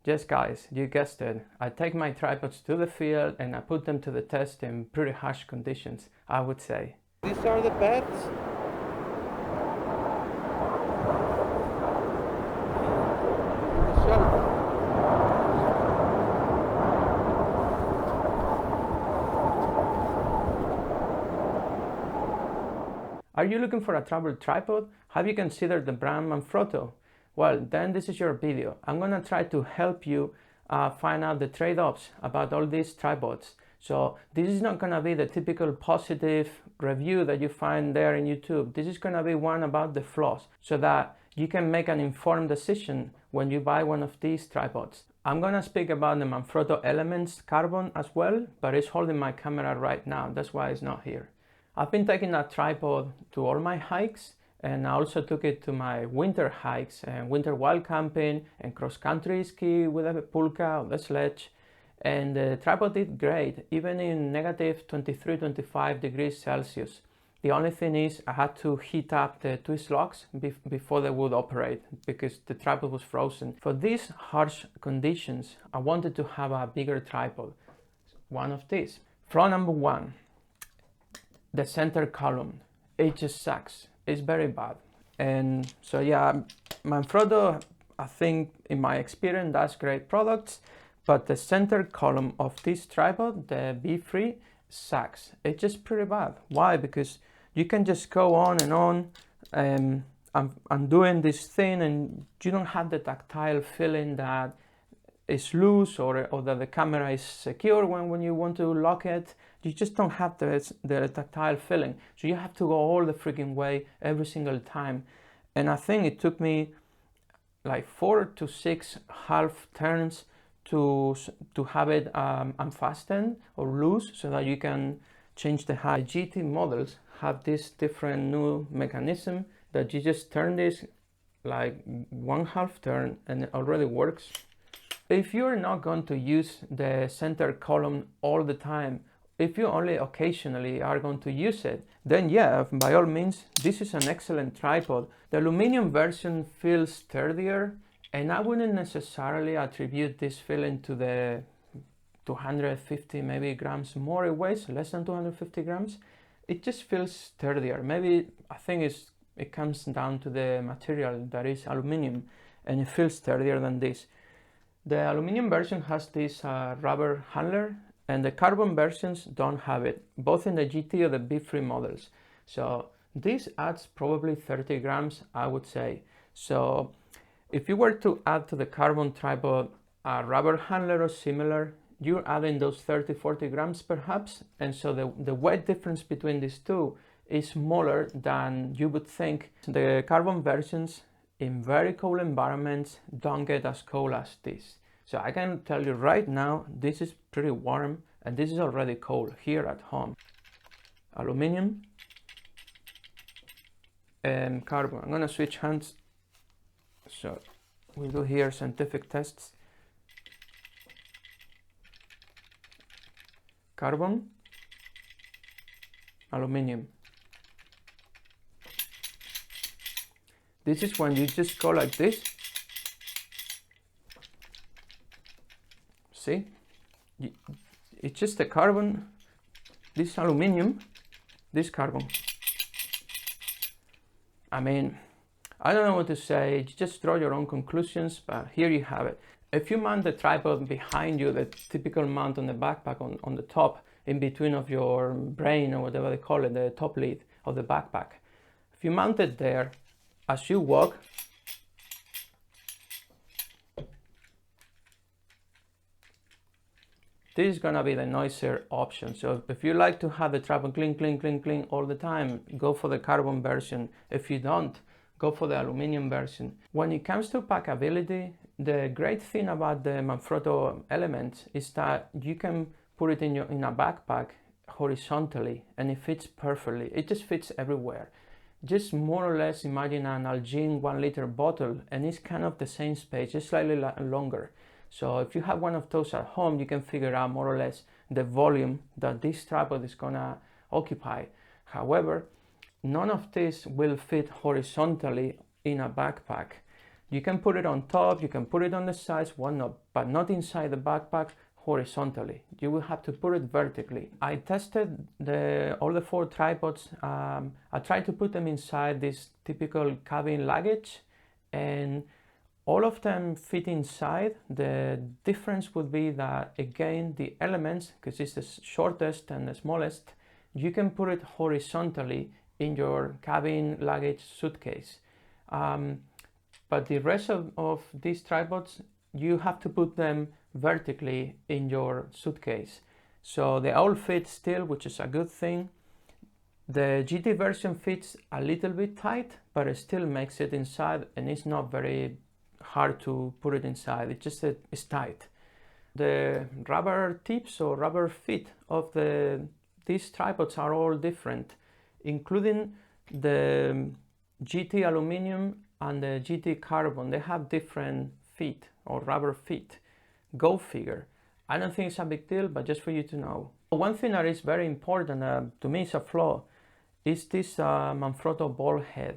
Yes guys, you guessed it. I take my tripods to the field and I put them to the test in pretty harsh conditions, I would say. These are the beds. Are you looking for a travel tripod? Have you considered the brand Manfrotto? Well, then this is your video. I'm gonna try to help you find out the trade-offs about all these tripods. So this is not gonna be the typical positive review that you find there in YouTube. This is gonna be one about the flaws so that you can make an informed decision when you buy one of these tripods. I'm gonna speak about the Manfrotto Elements Carbon as well, but it's holding my camera right now. That's why it's not here. I've been taking that tripod to all my hikes, and I also took it to my winter hikes and winter wild camping and cross-country ski with a pulka on the sledge. And the tripod did great, even in negative 23-25 degrees Celsius. The only thing is I had to heat up the twist locks before they would operate because the tripod was frozen. For these harsh conditions, I wanted to have a bigger tripod, one of these. Flaw number one. The center column, it just sucks. It's very bad. And so yeah, Manfrotto, I think in my experience, does great products, but the center column of this tripod, the Befree, sucks. It's just pretty bad. Why? Because you can just go on and on and I'm doing this thing and you don't have the tactile feeling that it's loose or that the camera is secure when you want to lock it. You just don't have the tactile feeling. So you have to go all the freaking way every single time. And I think it took me like 4 to 6 half turns to have it unfastened or loose so that you can change the height. GT models have this different new mechanism that you just turn this like 1 half turn and it already works. If you're not going to use the center column all the time, if you only occasionally are going to use it, then yeah, by all means, this is an excellent tripod. The aluminum version feels sturdier, and I wouldn't necessarily attribute this feeling to the 250 maybe grams more it weighs, less than 250 grams. It just feels sturdier. Maybe I think it comes down to the material that is aluminum, and it feels sturdier than this. The aluminum version has this rubber handler, and the carbon versions don't have it, both in the GT or the Befree models. So this adds probably 30 grams, I would say. So if you were to add to the carbon tripod a rubber handler or similar, you're adding those 30-40 grams perhaps, and so the weight difference between these two is smaller than you would think. The carbon versions in very cold environments don't get as cold as this. So I can tell you right now, this is pretty warm and this is already cold here at home. Aluminum and carbon. I'm gonna switch hands. So we'll do here scientific tests. Carbon, aluminum. This is when you just go like this. See? It's just the carbon, this aluminum, this carbon. I mean, I don't know what to say, you just draw your own conclusions, but here you have it. If you mount the tripod behind you, the typical mount on the backpack on the top, in between of your brain or whatever they call it, the top lid of the backpack. If you mount it there, as you walk, this is gonna be the noisier option. So if you like to have the tripod cling, cling, cling, cling all the time, go for the carbon version. If you don't, go for the aluminum version. When it comes to packability, the great thing about the Manfrotto Elements is that you can put it in a backpack horizontally and it fits perfectly. It just fits everywhere. Just more or less imagine an Algene 1 liter bottle and it's kind of the same space, just slightly longer. So if you have one of those at home, you can figure out more or less the volume that this tripod is gonna occupy. However, none of this will fit horizontally in a backpack. You can put it on top, you can put it on the sides, whatnot, but not inside the backpack horizontally. You will have to put it vertically. I tested all the 4 tripods. I tried to put them inside this typical cabin luggage, and all of them fit inside. The difference would be that, again, the elements, because it's the shortest and the smallest, you can put it horizontally in your cabin luggage suitcase. But the rest of these tripods, you have to put them vertically in your suitcase. So they all fit still, which is a good thing. The GT version fits a little bit tight, but it still makes it inside, and it's not very hard to put it inside. It's just that it's tight. The rubber tips or rubber feet of these tripods are all different, including the GT Aluminium and the GT Carbon. They have different feet or rubber feet. Go figure. I don't think it's a big deal, but just for you to know. One thing that is very important, to me it's a flaw, is this Manfrotto Ballhead.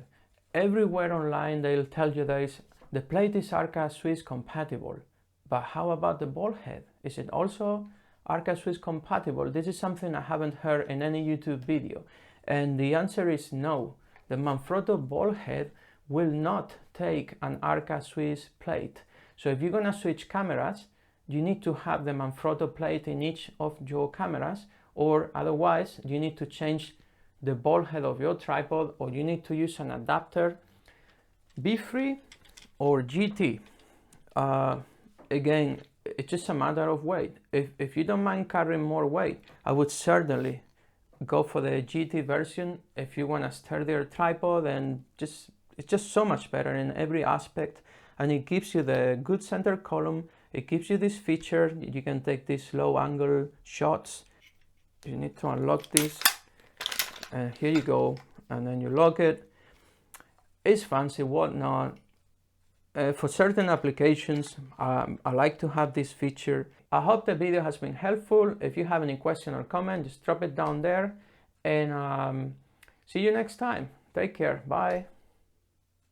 Everywhere online they'll tell you the plate is ARCA Swiss compatible. But how about the Ballhead? Is it also ARCA Swiss compatible? This is something I haven't heard in any YouTube video. And the answer is no. The Manfrotto Ballhead will not take an ARCA Swiss plate. So if you're gonna switch cameras, you need to have the Manfrotto plate in each of your cameras, or otherwise you need to change the ball head of your tripod, or you need to use an adapter. Befree or GT, again, it's just a matter of weight. If you don't mind carrying more weight, I would certainly go for the GT version. If you want a sturdier tripod, and it's just so much better in every aspect, and it gives you the good center column. It gives you this feature. You can take these low angle shots. You need to unlock this, and here you go, and then you lock it. It's fancy, whatnot. For certain applications, I like to have this feature. I hope the video has been helpful. If you have any question or comment, just drop it down there, and see you next time. Take care. Bye.